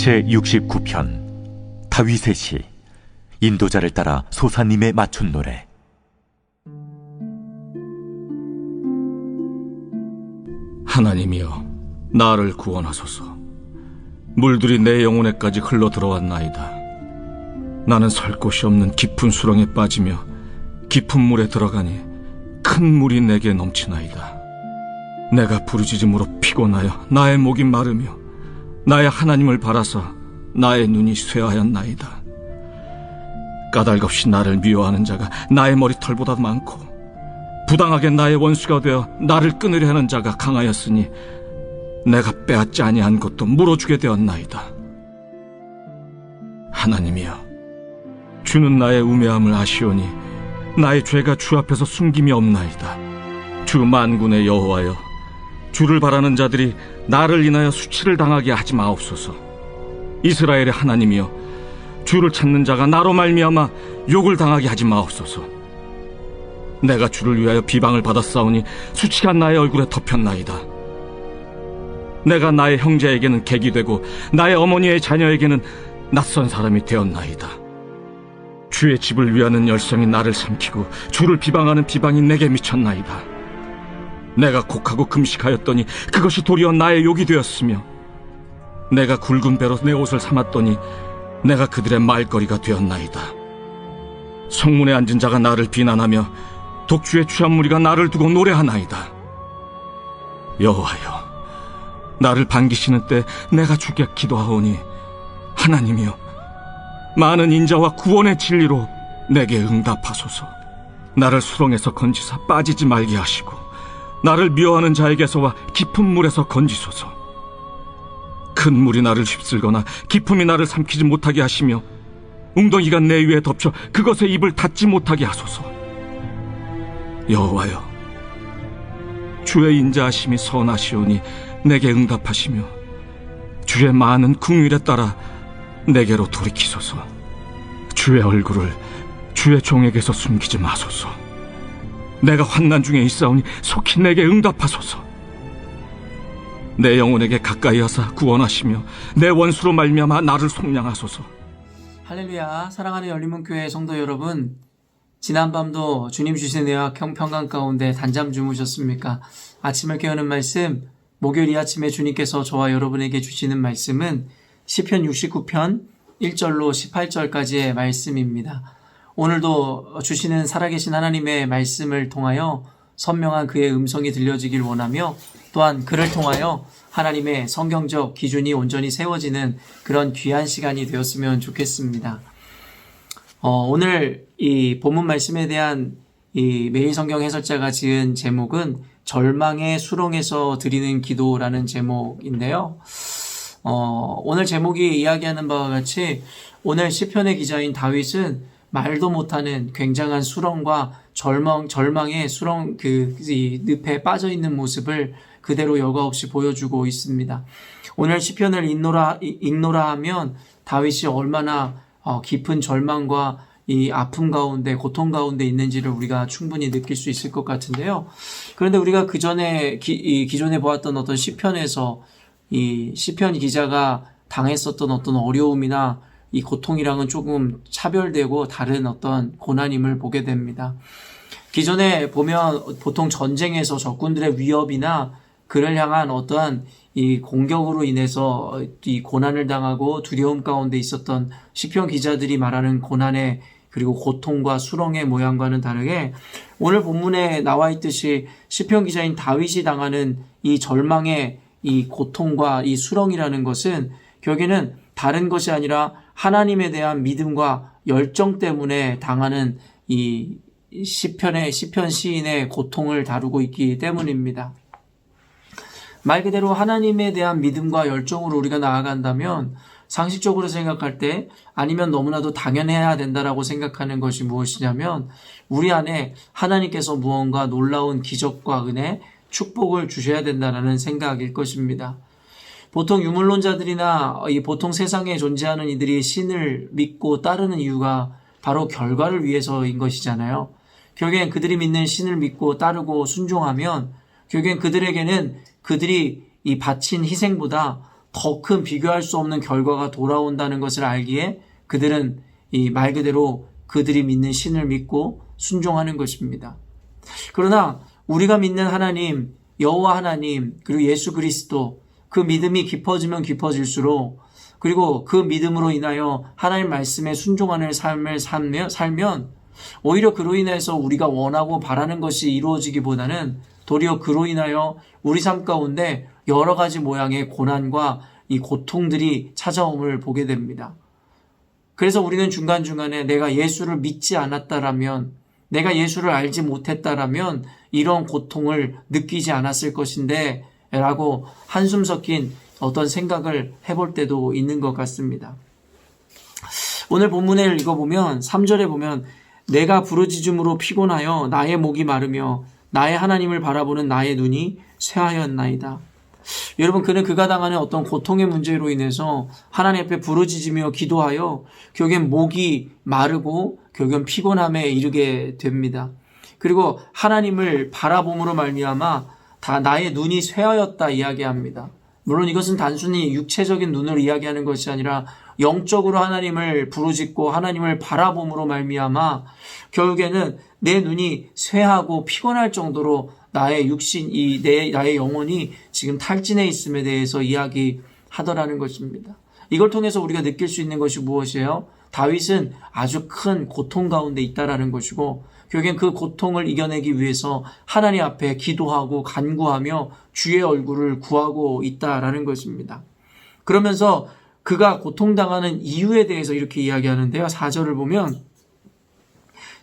제69편 다윗의 시. 인도자를 따라 소사님의 맞춘 노래. 하나님이여, 나를 구원하소서. 물들이 내 영혼에까지 흘러 들어왔나이다. 나는 설 곳이 없는 깊은 수렁에 빠지며 깊은 물에 들어가니 큰 물이 내게 넘치나이다. 내가 부르짖음으로 피곤하여 나의 목이 마르며 나의 하나님을 바라사 나의 눈이 쇠하였나이다. 까닭없이 나를 미워하는 자가 나의 머리털보다 많고 부당하게 나의 원수가 되어 나를 끊으려 하는 자가 강하였으니 내가 빼앗지 아니한 것도 물어주게 되었나이다. 하나님이여, 주는 나의 우매함을 아시오니 나의 죄가 주 앞에서 숨김이 없나이다. 주 만군의 여호와여, 주를 바라는 자들이 나를 인하여 수치를 당하게 하지 마옵소서. 이스라엘의 하나님이여, 주를 찾는 자가 나로 말미암아 욕을 당하게 하지 마옵소서. 내가 주를 위하여 비방을 받았사오니 수치가 나의 얼굴에 덮였나이다. 내가 나의 형제에게는 객이 되고 나의 어머니의 자녀에게는 낯선 사람이 되었나이다. 주의 집을 위하는 열성이 나를 삼키고 주를 비방하는 비방이 내게 미쳤나이다. 내가 곡하고 금식하였더니 그것이 도리어 나의 욕이 되었으며 내가 굵은 배로 내 옷을 삼았더니 내가 그들의 말거리가 되었나이다. 성문에 앉은 자가 나를 비난하며 독주의 취한 무리가 나를 두고 노래하나이다. 여호와여, 나를 반기시는 때 내가 주께 기도하오니 하나님이여, 많은 인자와 구원의 진리로 내게 응답하소서. 나를 수렁에서 건지사 빠지지 말게 하시고 나를 미워하는 자에게서와 깊은 물에서 건지소서. 큰 물이 나를 휩쓸거나 깊음이 나를 삼키지 못하게 하시며 웅덩이가 내 위에 덮쳐 그것에 입을 닫지 못하게 하소서. 여호와여, 주의 인자하심이 선하시오니 내게 응답하시며 주의 많은 긍휼에 따라 내게로 돌이키소서. 주의 얼굴을 주의 종에게서 숨기지 마소서. 내가 환난 중에 있사오니 속히 내게 응답하소서. 내 영혼에게 가까이 하사 구원하시며 내 원수로 말미암아 나를 속량하소서. 할렐루야. 사랑하는 열린문교회 성도 여러분, 지난밤도 주님 주신 은혜와 평강 가운데 단잠 주무셨습니까? 아침을 깨우는 말씀, 목요일 이 아침에 주님께서 저와 여러분에게 주시는 말씀은 시편 69편 1절로 18절까지의 말씀입니다. 오늘도 주시는 살아계신 하나님의 말씀을 통하여 선명한 그의 음성이 들려지길 원하며 또한 그를 통하여 하나님의 성경적 기준이 온전히 세워지는 그런 귀한 시간이 되었으면 좋겠습니다. 오늘 이 본문 말씀에 대한 이 매일 성경 해설자가 지은 제목은 절망의 수렁에서 드리는 기도라는 제목인데요. 오늘 제목이 이야기하는 바와 같이 오늘 시편의 기자인 다윗은 말도 못하는 굉장한 수렁과 절망의 수렁 이 늪에 빠져 있는 모습을 그대로 여과 없이 보여주고 있습니다. 오늘 시편을 읽노라 하면 다윗이 얼마나 깊은 절망과 이 아픔 가운데, 고통 가운데 있는지를 우리가 충분히 느낄 수 있을 것 같은데요. 그런데 우리가 그 전에 기존에 보았던 어떤 시편에서 이 시편 기자가 당했었던 어떤 어려움이나 이 고통이랑은 조금 차별되고 다른 어떤 고난임을 보게 됩니다. 기존에 보면 보통 전쟁에서 적군들의 위협이나 그를 향한 어떠한 이 공격으로 인해서 이 고난을 당하고 두려움 가운데 있었던 시편 기자들이 말하는 고난의 그리고 고통과 수렁의 모양과는 다르게 오늘 본문에 나와 있듯이 시편 기자인 다윗이 당하는 이 절망의 이 고통과 이 수렁이라는 것은 결국에는 다른 것이 아니라 하나님에 대한 믿음과 열정 때문에 당하는 이 시편 시인의 고통을 다루고 있기 때문입니다. 말 그대로 하나님에 대한 믿음과 열정으로 우리가 나아간다면 상식적으로 생각할 때 아니면 너무나도 당연해야 된다라고 생각하는 것이 무엇이냐면 우리 안에 하나님께서 무언가 놀라운 기적과 은혜, 축복을 주셔야 된다는 생각일 것입니다. 보통 유물론자들이나 이 보통 세상에 존재하는 이들이 신을 믿고 따르는 이유가 바로 결과를 위해서인 것이잖아요. 결국엔 그들이 믿는 신을 믿고 따르고 순종하면 결국엔 그들에게는 그들이 이 바친 희생보다 더 큰 비교할 수 없는 결과가 돌아온다는 것을 알기에 그들은 이 말 그대로 그들이 믿는 신을 믿고 순종하는 것입니다. 그러나 우리가 믿는 하나님, 여호와 하나님, 그리고 예수 그리스도, 그 믿음이 깊어지면 깊어질수록, 그리고 그 믿음으로 인하여 하나님 말씀에 순종하는 삶을 살면 오히려 그로 인해서 우리가 원하고 바라는 것이 이루어지기보다는 도리어 그로 인하여 우리 삶 가운데 여러 가지 모양의 고난과 이 고통들이 찾아옴을 보게 됩니다. 그래서 우리는 중간중간에 내가 예수를 믿지 않았다라면, 내가 예수를 알지 못했다라면 이런 고통을 느끼지 않았을 것인데 라고 한숨 섞인 어떤 생각을 해볼 때도 있는 것 같습니다. 오늘 본문을 읽어보면 3절에 보면 내가 부르짖음으로 피곤하여 나의 목이 마르며 나의 하나님을 바라보는 나의 눈이 쇠하였나이다. 여러분, 그는 그가 당하는 어떤 고통의 문제로 인해서 하나님 앞에 부르짖으며 기도하여 결국엔 목이 마르고 결국엔 피곤함에 이르게 됩니다. 그리고 하나님을 바라봄으로 말미암아 다 나의 눈이 쇠하였다 이야기합니다. 물론 이것은 단순히 육체적인 눈으로 이야기하는 것이 아니라 영적으로 하나님을 부르짖고 하나님을 바라봄으로 말미암아 결국에는 내 눈이 쇠하고 피곤할 정도로 나의 육신, 나의 영혼이 지금 탈진해 있음에 대해서 이야기하더라는 것입니다. 이걸 통해서 우리가 느낄 수 있는 것이 무엇이에요? 다윗은 아주 큰 고통 가운데 있다라는 것이고 결국엔 그 고통을 이겨내기 위해서 하나님 앞에 기도하고 간구하며 주의 얼굴을 구하고 있다라는 것입니다. 그러면서 그가 고통당하는 이유에 대해서 이렇게 이야기하는데요. 4절을 보면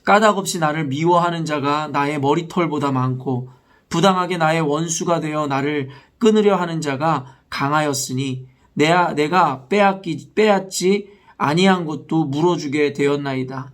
까닭없이 나를 미워하는 자가 나의 머리털보다 많고 부당하게 나의 원수가 되어 나를 끊으려 하는 자가 강하였으니 내가 빼앗지 아니한 것도 물어주게 되었나이다.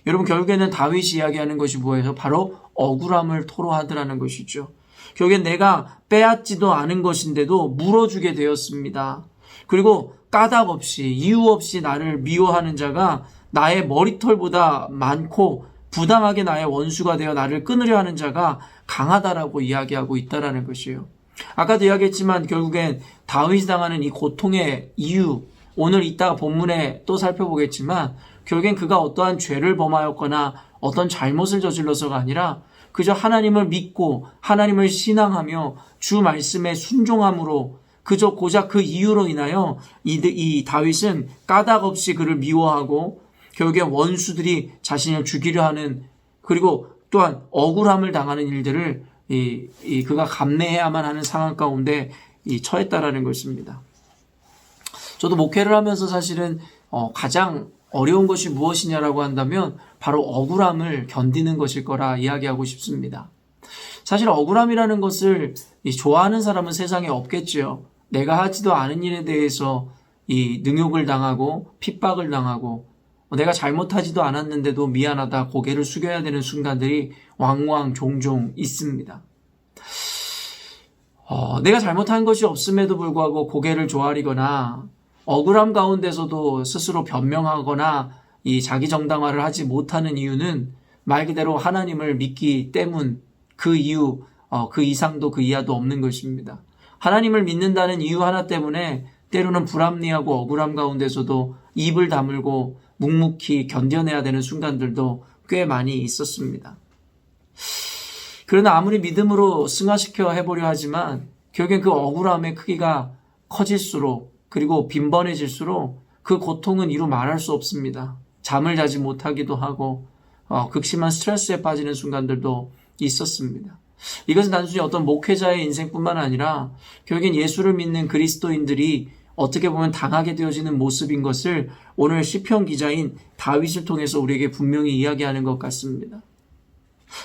여러분, 결국에는 다윗이 이야기하는 것이 뭐예요? 바로 억울함을 토로하더라는 것이죠. 결국엔 내가 빼앗지도 않은 것인데도 물어주게 되었습니다. 그리고 까닭 없이 이유 없이 나를 미워하는 자가 나의 머리털보다 많고 부당하게 나의 원수가 되어 나를 끊으려 하는 자가 강하다라고 이야기하고 있다라는 것이에요. 아까도 이야기했지만 결국엔 다윗이 당하는 이 고통의 이유, 오늘 이따가 본문에 또 살펴보겠지만 결국엔 그가 어떠한 죄를 범하였거나 어떤 잘못을 저질러서가 아니라 그저 하나님을 믿고 하나님을 신앙하며 주 말씀에 순종함으로 그저 고작 그 이유로 인하여 이 다윗은 까닭없이 그를 미워하고 결국엔 원수들이 자신을 죽이려 하는, 그리고 또한 억울함을 당하는 일들을 그가 감내해야만 하는 상황 가운데 처했다라는 것입니다. 저도 목회를 하면서 사실은 가장 어려운 것이 무엇이냐라고 한다면 바로 억울함을 견디는 것일 거라 이야기하고 싶습니다. 사실 억울함이라는 것을 좋아하는 사람은 세상에 없겠지요. 내가 하지도 않은 일에 대해서 능욕을 당하고 핍박을 당하고 내가 잘못하지도 않았는데도 미안하다 고개를 숙여야 되는 순간들이 왕왕 종종 있습니다. 내가 잘못한 것이 없음에도 불구하고 고개를 조아리거나 억울함 가운데서도 스스로 변명하거나 이 자기 정당화를 하지 못하는 이유는 말 그대로 하나님을 믿기 때문, 그 이유, 그 이상도 그 이하도 없는 것입니다. 하나님을 믿는다는 이유 하나 때문에 때로는 불합리하고 억울함 가운데서도 입을 다물고 묵묵히 견뎌내야 되는 순간들도 꽤 많이 있었습니다. 그러나 아무리 믿음으로 승화시켜 해보려 하지만 결국엔 그 억울함의 크기가 커질수록 그리고 빈번해질수록 그 고통은 이루 말할 수 없습니다. 잠을 자지 못하기도 하고 극심한 스트레스에 빠지는 순간들도 있었습니다. 이것은 단순히 어떤 목회자의 인생뿐만 아니라 결국엔 예수를 믿는 그리스도인들이 어떻게 보면 당하게 되어지는 모습인 것을 오늘 시편 기자인 다윗을 통해서 우리에게 분명히 이야기하는 것 같습니다.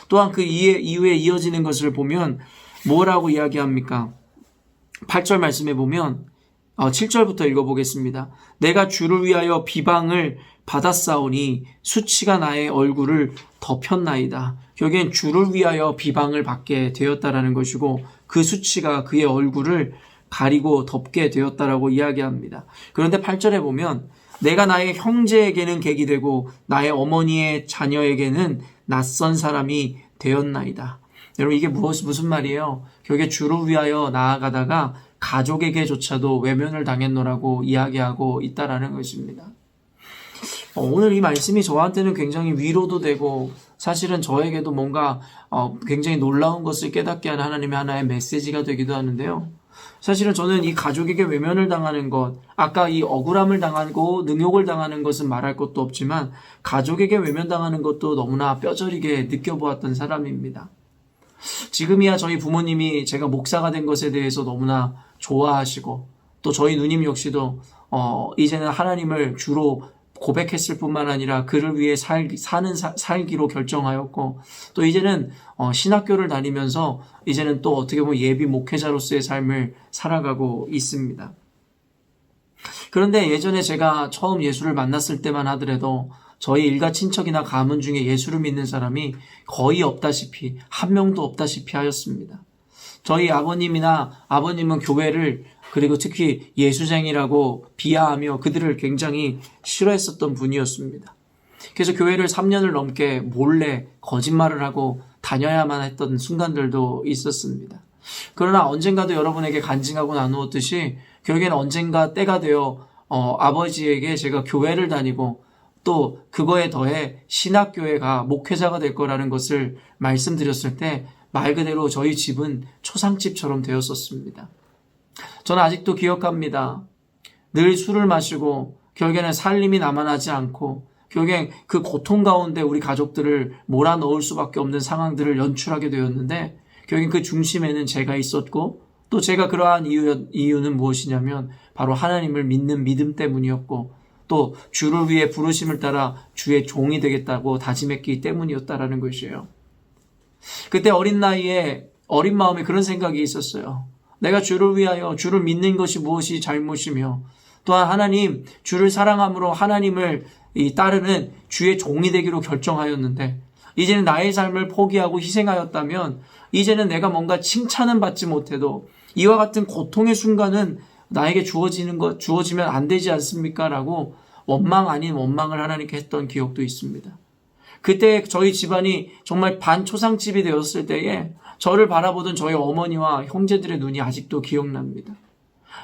또한 그 이후에 이어지는 것을 보면 뭐라고 이야기합니까? 8절 말씀에 보면 7절부터 읽어보겠습니다. 내가 주를 위하여 비방을 받았사오니 수치가 나의 얼굴을 덮였나이다. 결국엔 주를 위하여 비방을 받게 되었다라는 것이고 그 수치가 그의 얼굴을 가리고 덮게 되었다라고 이야기합니다. 그런데 8절에 보면 내가 나의 형제에게는 객이 되고 나의 어머니의 자녀에게는 낯선 사람이 되었나이다. 여러분, 이게 무슨 말이에요? 결국에 주를 위하여 나아가다가 가족에게조차도 외면을 당했노라고 이야기하고 있다라는 것입니다. 오늘 이 말씀이 저한테는 굉장히 위로도 되고 사실은 저에게도 뭔가 굉장히 놀라운 것을 깨닫게 하는 하나님의 하나의 메시지가 되기도 하는데요. 사실은 저는 이 가족에게 외면을 당하는 것, 아까 이 억울함을 당하고 능욕을 당하는 것은 말할 것도 없지만 가족에게 외면당하는 것도 너무나 뼈저리게 느껴보았던 사람입니다. 지금이야 저희 부모님이 제가 목사가 된 것에 대해서 너무나 좋아하시고 또 저희 누님 역시도 이제는 하나님을 주로 고백했을 뿐만 아니라 그를 위해 살기로 결정하였고 또 이제는 신학교를 다니면서 이제는 또 어떻게 보면 예비 목회자로서의 삶을 살아가고 있습니다. 그런데 예전에 제가 처음 예수를 만났을 때만 하더라도 저희 일가 친척이나 가문 중에 예수를 믿는 사람이 거의 없다시피 한 명도 없다시피 하였습니다. 저희 아버님은 교회를 그리고 특히 예수쟁이라고 비하하며 그들을 굉장히 싫어했었던 분이었습니다. 그래서 교회를 3년을 넘게 몰래 거짓말을 하고 다녀야만 했던 순간들도 있었습니다. 그러나 언젠가도 여러분에게 간증하고 나누었듯이 결국에는 언젠가 때가 되어 아버지에게 제가 교회를 다니고 또 그거에 더해 신학교회가 목회자가 될 거라는 것을 말씀드렸을 때 말 그대로 저희 집은 초상집처럼 되었었습니다. 저는 아직도 기억합니다. 늘 술을 마시고 결국에는 살림이 남아나지 않고 결국엔 그 고통 가운데 우리 가족들을 몰아넣을 수밖에 없는 상황들을 연출하게 되었는데 결국엔 그 중심에는 제가 있었고 또 제가 그러한 이유는 무엇이냐면 바로 하나님을 믿는 믿음 때문이었고 또 주를 위해 부르심을 따라 주의 종이 되겠다고 다짐했기 때문이었다라는 것이에요. 그때 어린 나이에 어린 마음에 그런 생각이 있었어요. 내가 주를 위하여 주를 믿는 것이 무엇이 잘못이며 또한 하나님 주를 사랑함으로 하나님을 따르는 주의 종이 되기로 결정하였는데 이제는 나의 삶을 포기하고 희생하였다면 이제는 내가 뭔가 칭찬은 받지 못해도 이와 같은 고통의 순간은 나에게 주어지면 안 되지 않습니까? 라고 원망 아닌 원망을 하나님께 했던 기억도 있습니다. 그때 저희 집안이 정말 반초상집이 되었을 때에 저를 바라보던 저희 어머니와 형제들의 눈이 아직도 기억납니다.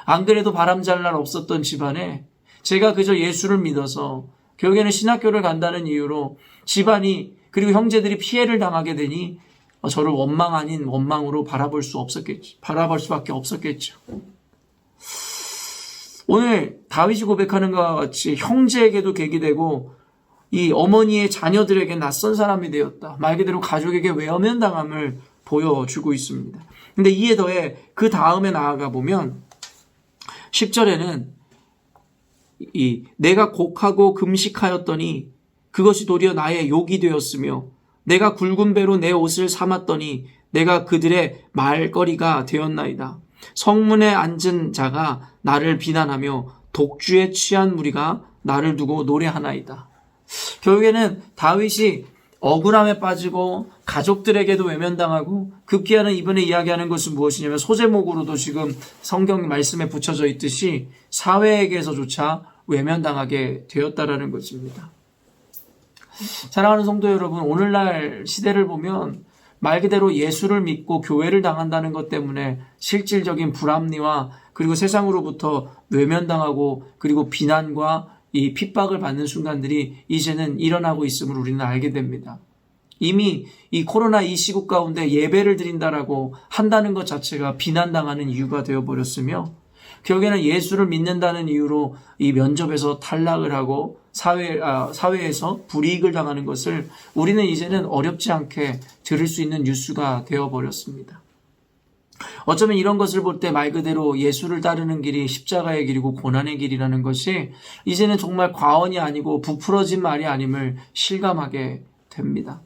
안 그래도 바람잘 날 없었던 집안에 제가 그저 예수를 믿어서 결국에는 신학교를 간다는 이유로 집안이 그리고 형제들이 피해를 당하게 되니 저를 원망 아닌 원망으로 바라볼 수밖에 없었겠죠. 오늘 다윗이 고백하는 것과 같이 형제에게도 계기 되고 이 어머니의 자녀들에게 낯선 사람이 되었다. 말 그대로 가족에게 외면당함을 보여주고 있습니다. 근데 이에 더해 그 다음에 나아가 보면 10절에는 내가 곡하고 금식하였더니 그것이 도리어 나의 욕이 되었으며 내가 굵은 배로 내 옷을 삼았더니 내가 그들의 말거리가 되었나이다. 성문에 앉은 자가 나를 비난하며 독주에 취한 무리가 나를 두고 노래하나이다. 결국에는 다윗이 억울함에 빠지고 가족들에게도 외면당하고 급기야는 이번에 이야기하는 것은 무엇이냐면 소제목으로도 지금 성경 말씀에 붙여져 있듯이 사회에게서조차 외면당하게 되었다라는 것입니다. 사랑하는 성도 여러분, 오늘날 시대를 보면 말 그대로 예수를 믿고 교회를 당한다는 것 때문에 실질적인 불합리와 그리고 세상으로부터 외면당하고 그리고 비난과 이 핍박을 받는 순간들이 이제는 일어나고 있음을 우리는 알게 됩니다. 이미 이 코로나 이 시국 가운데 예배를 드린다라고 한다는 것 자체가 비난당하는 이유가 되어버렸으며 결국에는 예수를 믿는다는 이유로 이 면접에서 탈락을 하고 사회에서 불이익을 당하는 것을 우리는 이제는 어렵지 않게 들을 수 있는 뉴스가 되어버렸습니다. 어쩌면 이런 것을 볼 때 말 그대로 예수를 따르는 길이 십자가의 길이고 고난의 길이라는 것이 이제는 정말 과언이 아니고 부풀어진 말이 아님을 실감하게 됩니다.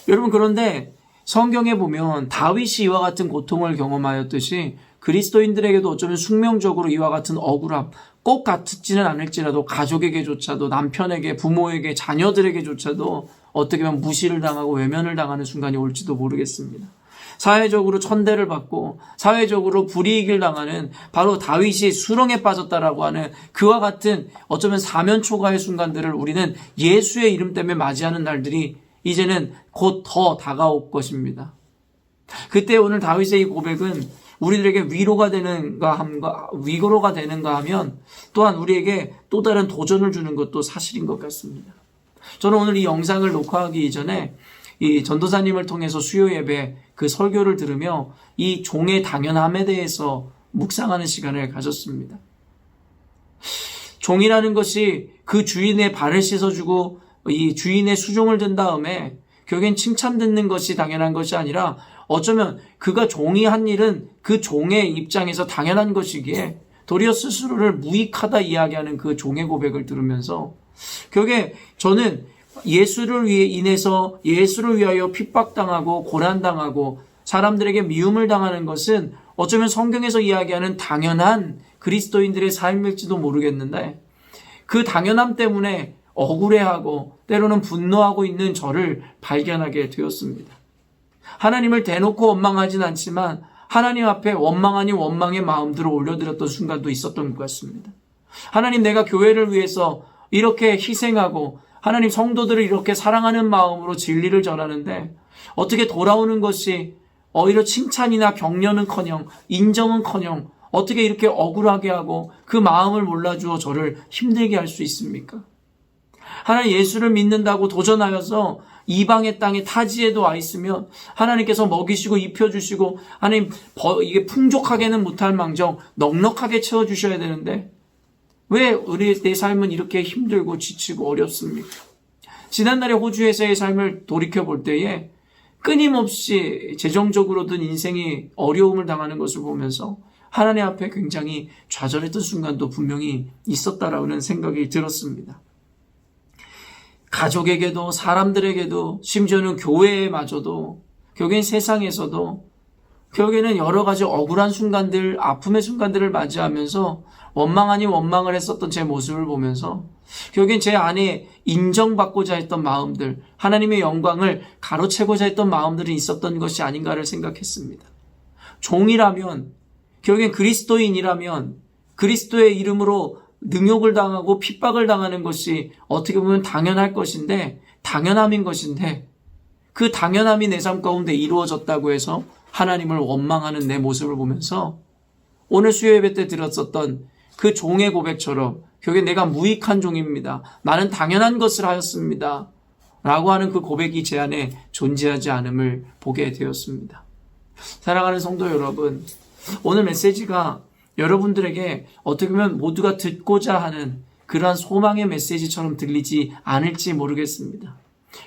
여러분, 그런데 성경에 보면 다윗이 이와 같은 고통을 경험하였듯이 그리스도인들에게도 어쩌면 숙명적으로 이와 같은 억울함, 꼭 같지는 않을지라도 가족에게조차도 남편에게, 부모에게, 자녀들에게조차도 어떻게 보면 무시를 당하고 외면을 당하는 순간이 올지도 모르겠습니다. 사회적으로 천대를 받고 사회적으로 불이익을 당하는 바로 다윗이 수렁에 빠졌다라고 하는 그와 같은 어쩌면 사면초가의 순간들을 우리는 예수의 이름 때문에 맞이하는 날들이 이제는 곧 더 다가올 것입니다. 그때 오늘 다윗의 이 고백은 우리들에게 위로가 되는가 하면 또한 우리에게 또 다른 도전을 주는 것도 사실인 것 같습니다. 저는 오늘 이 영상을 녹화하기 이전에 이 전도사님을 통해서 수요 예배 그 설교를 들으며 이 종의 당연함에 대해서 묵상하는 시간을 가졌습니다. 종이라는 것이 그 주인의 발을 씻어주고 이 주인의 수종을 든 다음에 결국엔 칭찬 듣는 것이 당연한 것이 아니라 어쩌면 그가 종이 한 일은 그 종의 입장에서 당연한 것이기에 도리어 스스로를 무익하다 이야기하는 그 종의 고백을 들으면서 결국에 저는 예수를 위하여 핍박당하고 고난당하고 사람들에게 미움을 당하는 것은 어쩌면 성경에서 이야기하는 당연한 그리스도인들의 삶일지도 모르겠는데 그 당연함 때문에 억울해하고 때로는 분노하고 있는 저를 발견하게 되었습니다. 하나님을 대놓고 원망하진 않지만 하나님 앞에 원망 아닌 원망의 마음들을 올려드렸던 순간도 있었던 것 같습니다. 하나님, 내가 교회를 위해서 이렇게 희생하고 하나님 성도들을 이렇게 사랑하는 마음으로 진리를 전하는데 어떻게 돌아오는 것이 오히려 칭찬이나 격려는커녕 인정은커녕 어떻게 이렇게 억울하게 하고 그 마음을 몰라주어 저를 힘들게 할 수 있습니까? 하나님, 예수를 믿는다고 도전하여서 이방의 땅에 타지에도 와 있으면 하나님께서 먹이시고 입혀주시고 하나님 이게 풍족하게는 못할 망정 넉넉하게 채워주셔야 되는데 왜 내 삶은 이렇게 힘들고 지치고 어렵습니까? 지난날의 호주에서의 삶을 돌이켜볼 때에 끊임없이 재정적으로든 인생이 어려움을 당하는 것을 보면서 하나님 앞에 굉장히 좌절했던 순간도 분명히 있었다라는 생각이 들었습니다. 가족에게도 사람들에게도 심지어는 교회에마저도 결국엔 세상에서도 결국에는 여러 가지 억울한 순간들, 아픔의 순간들을 맞이하면서 원망 아닌 원망을 했었던 제 모습을 보면서 결국엔 제 안에 인정받고자 했던 마음들, 하나님의 영광을 가로채고자 했던 마음들이 있었던 것이 아닌가를 생각했습니다. 종이라면, 결국엔 그리스도인이라면 그리스도의 이름으로 능욕을 당하고 핍박을 당하는 것이 어떻게 보면 당연할 것인데, 당연함인 것인데 그 당연함이 내 삶 가운데 이루어졌다고 해서 하나님을 원망하는 내 모습을 보면서 오늘 수요 예배 때 들었었던 그 종의 고백처럼 결국에 내가 무익한 종입니다. 나는 당연한 것을 하였습니다. 라고 하는 그 고백이 제 안에 존재하지 않음을 보게 되었습니다. 사랑하는 성도 여러분, 오늘 메시지가 여러분들에게 어떻게 보면 모두가 듣고자 하는 그러한 소망의 메시지처럼 들리지 않을지 모르겠습니다.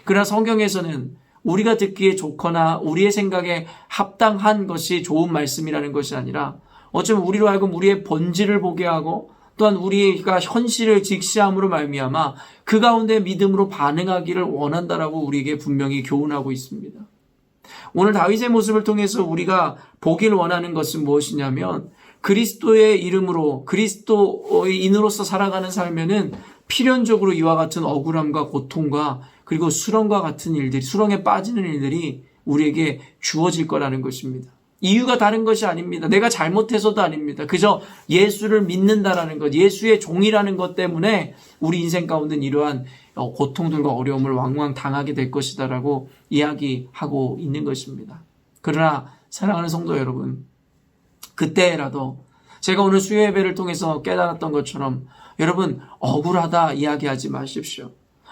그러나 성경에서는 우리가 듣기에 좋거나 우리의 생각에 합당한 것이 좋은 말씀이라는 것이 아니라 어쩌면 우리로 하여금 우리의 본질을 보게 하고 또한 우리가 현실을 직시함으로 말미암아 그 가운데 믿음으로 반응하기를 원한다라고 우리에게 분명히 교훈하고 있습니다. 오늘 다윗의 모습을 통해서 우리가 보길 원하는 것은 무엇이냐면 그리스도의 이름으로 그리스도인으로서 살아가는 삶에는 필연적으로 이와 같은 억울함과 고통과 그리고 수렁과 같은 일들이, 수렁에 빠지는 일들이 우리에게 주어질 거라는 것입니다. 이유가 다른 것이 아닙니다. 내가 잘못해서도 아닙니다. 그저 예수를 믿는다라는 것, 예수의 종이라는 것 때문에 우리 인생 가운데는 이러한 고통들과 어려움을 왕왕 당하게 될 것이다라고 이야기하고 있는 것입니다. 그러나 사랑하는 성도 여러분, 그때라도 제가 오늘 수요 예배를 통해서 깨달았던 것처럼 여러분, 억울하다 이야기하지 마십시오.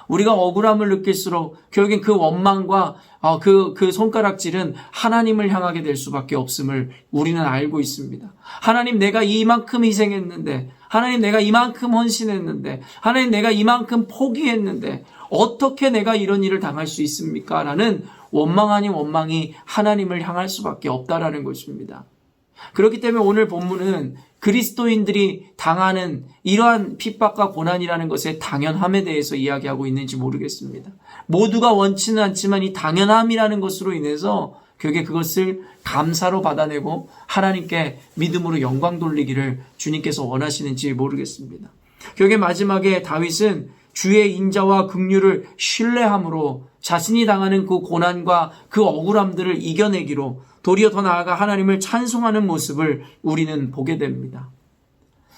우리가 억울함을 느낄수록 결국엔 그 원망과 그 손가락질은 하나님을 향하게 될 수밖에 없음을 우리는 알고 있습니다. 하나님, 내가 이만큼 희생했는데, 하나님, 내가 이만큼 헌신했는데, 하나님, 내가 이만큼 포기했는데 어떻게 내가 이런 일을 당할 수 있습니까? 라는 원망 아닌 원망이 하나님을 향할 수밖에 없다라는 것입니다. 그렇기 때문에 오늘 본문은 그리스도인들이 당하는 이러한 핍박과 고난이라는 것의 당연함에 대해서 이야기하고 있는지 모르겠습니다. 모두가 원치는 않지만 이 당연함이라는 것으로 인해서 결국에 그것을 감사로 받아내고 하나님께 믿음으로 영광 돌리기를 주님께서 원하시는지 모르겠습니다. 결국에 마지막에 다윗은 주의 인자와 긍휼을 신뢰함으로 자신이 당하는 그 고난과 그 억울함들을 이겨내기로 도리어 더 나아가 하나님을 찬송하는 모습을 우리는 보게 됩니다.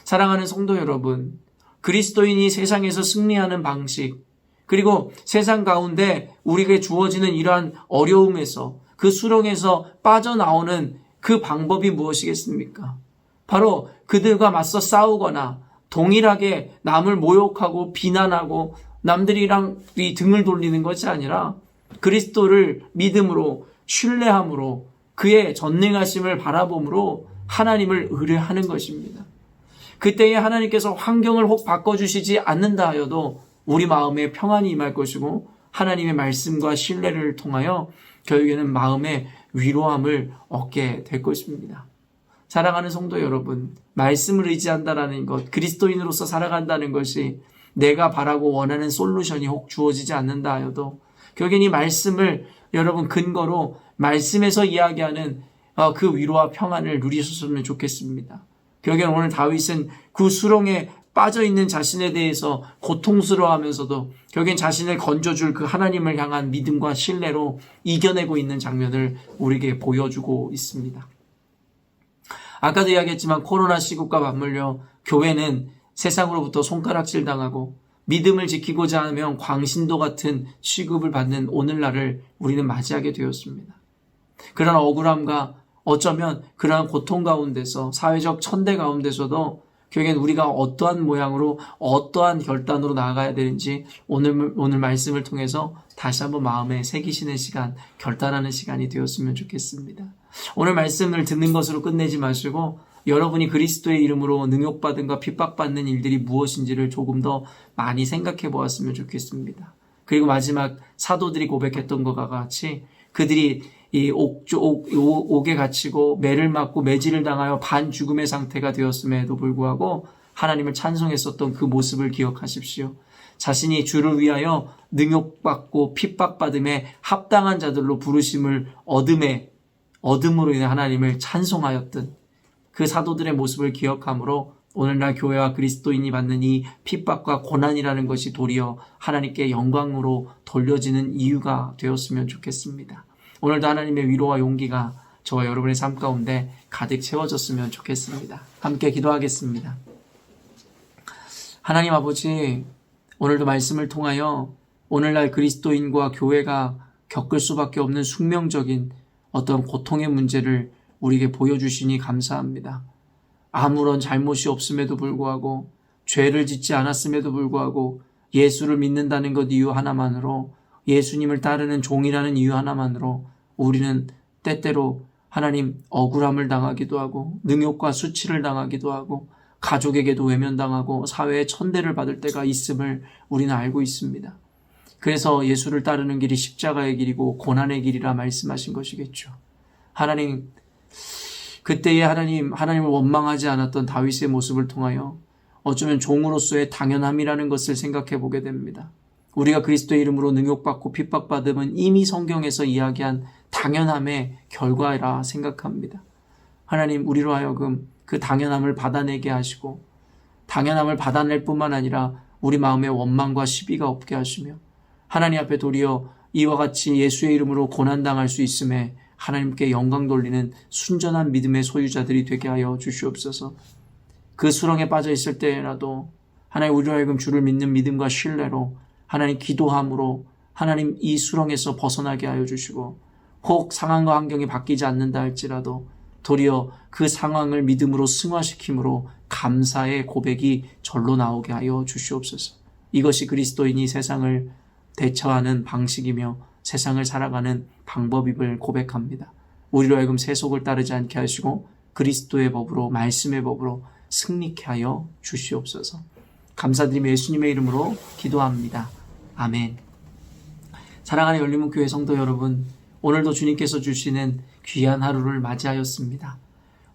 사랑하는 성도 여러분, 그리스도인이 세상에서 승리하는 방식, 그리고 세상 가운데 우리에게 주어지는 이러한 어려움에서 그 수렁에서 빠져나오는 그 방법이 무엇이겠습니까? 바로 그들과 맞서 싸우거나 동일하게 남을 모욕하고 비난하고 남들이랑 이 등을 돌리는 것이 아니라 그리스도를 믿음으로 신뢰함으로 그의 전능하심을 바라봄으로 하나님을 의뢰하는 것입니다. 그때에 하나님께서 환경을 혹 바꿔주시지 않는다 하여도 우리 마음에 평안이 임할 것이고 하나님의 말씀과 신뢰를 통하여 결국에는 마음의 위로함을 얻게 될 것입니다. 사랑하는 성도 여러분, 말씀을 의지한다라는 것, 그리스도인으로서 살아간다는 것이 내가 바라고 원하는 솔루션이 혹 주어지지 않는다 하여도 결국엔 이 말씀을 여러분 근거로 말씀에서 이야기하는 그 위로와 평안을 누리셨으면 좋겠습니다. 결국엔 오늘 다윗은 그 수렁에 빠져있는 자신에 대해서 고통스러워하면서도 결국엔 자신을 건져줄 그 하나님을 향한 믿음과 신뢰로 이겨내고 있는 장면을 우리에게 보여주고 있습니다. 아까도 이야기했지만 코로나 시국과 맞물려 교회는 세상으로부터 손가락질 당하고 믿음을 지키고자 하면 광신도 같은 취급을 받는 오늘날을 우리는 맞이하게 되었습니다. 그런 억울함과 어쩌면 그러한 고통 가운데서 사회적 천대 가운데서도 결국엔 우리가 어떠한 모양으로 어떠한 결단으로 나아가야 되는지 오늘 말씀을 통해서 다시 한번 마음에 새기시는 시간, 결단하는 시간이 되었으면 좋겠습니다. 오늘 말씀을 듣는 것으로 끝내지 마시고 여러분이 그리스도의 이름으로 능욕받음과 핍박받는 일들이 무엇인지를 조금 더 많이 생각해 보았으면 좋겠습니다. 그리고 마지막 사도들이 고백했던 것과 같이 그들이 이 옥에 갇히고 매를 맞고 매질을 당하여 반죽음의 상태가 되었음에도 불구하고 하나님을 찬송했었던 그 모습을 기억하십시오. 자신이 주를 위하여 능욕받고 핍박받음에 합당한 자들로 부르심을 얻음으로 인해 하나님을 찬송하였던 그 사도들의 모습을 기억함으로 오늘날 교회와 그리스도인이 받는 이 핍박과 고난이라는 것이 도리어 하나님께 영광으로 돌려지는 이유가 되었으면 좋겠습니다. 오늘도 하나님의 위로와 용기가 저와 여러분의 삶 가운데 가득 채워졌으면 좋겠습니다. 함께 기도하겠습니다. 하나님 아버지, 오늘도 말씀을 통하여 오늘날 그리스도인과 교회가 겪을 수밖에 없는 숙명적인 어떤 고통의 문제를 우리에게 보여주시니 감사합니다. 아무런 잘못이 없음에도 불구하고 죄를 짓지 않았음에도 불구하고 예수를 믿는다는 것 이유 하나만으로 예수님을 따르는 종이라는 이유 하나만으로 우리는 때때로 하나님 억울함을 당하기도 하고 능욕과 수치를 당하기도 하고 가족에게도 외면당하고 사회의 천대를 받을 때가 있음을 우리는 알고 있습니다. 그래서 예수를 따르는 길이 십자가의 길이고 고난의 길이라 말씀하신 것이겠죠. 하나님, 그때의 하나님을 원망하지 않았던 다윗의 모습을 통하여 어쩌면 종으로서의 당연함이라는 것을 생각해 보게 됩니다. 우리가 그리스도의 이름으로 능욕받고 핍박받음은 이미 성경에서 이야기한 당연함의 결과라 생각합니다. 하나님, 우리로 하여금 그 당연함을 받아내게 하시고 당연함을 받아낼 뿐만 아니라 우리 마음에 원망과 시비가 없게 하시며 하나님 앞에 도리어 이와 같이 예수의 이름으로 고난당할 수 있음에 하나님께 영광 돌리는 순전한 믿음의 소유자들이 되게 하여 주시옵소서. 그 수렁에 빠져 있을 때라도 하나님 우리로 하여금 주를 믿는 믿음과 신뢰로 하나님 기도함으로 하나님 이 수렁에서 벗어나게 하여 주시고 혹 상황과 환경이 바뀌지 않는다 할지라도 도리어 그 상황을 믿음으로 승화시킴으로 감사의 고백이 절로 나오게 하여 주시옵소서. 이것이 그리스도인이 세상을 대처하는 방식이며 세상을 살아가는 방법임을 고백합니다. 우리로 하여금 세속을 따르지 않게 하시고 그리스도의 법으로 말씀의 법으로 승리케 하여 주시옵소서. 감사드리며 예수님의 이름으로 기도합니다. 아멘. 사랑하는 열림문교회 성도 여러분, 오늘도 주님께서 주시는 귀한 하루를 맞이하였습니다.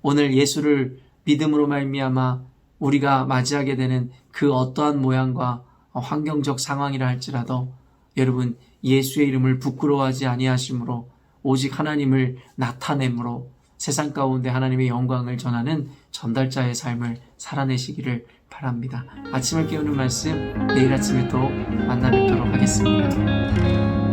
오늘 예수를 믿음으로 말미암아 우리가 맞이하게 되는 그 어떠한 모양과 환경적 상황이라 할지라도 여러분 예수의 이름을 부끄러워하지 아니하심으로 오직 하나님을 나타내므로 세상 가운데 하나님의 영광을 전하는 전달자의 삶을 살아내시기를 바랍니다. 아침을 깨우는 말씀 내일 아침에 또 만나 뵙도록 하겠습니다.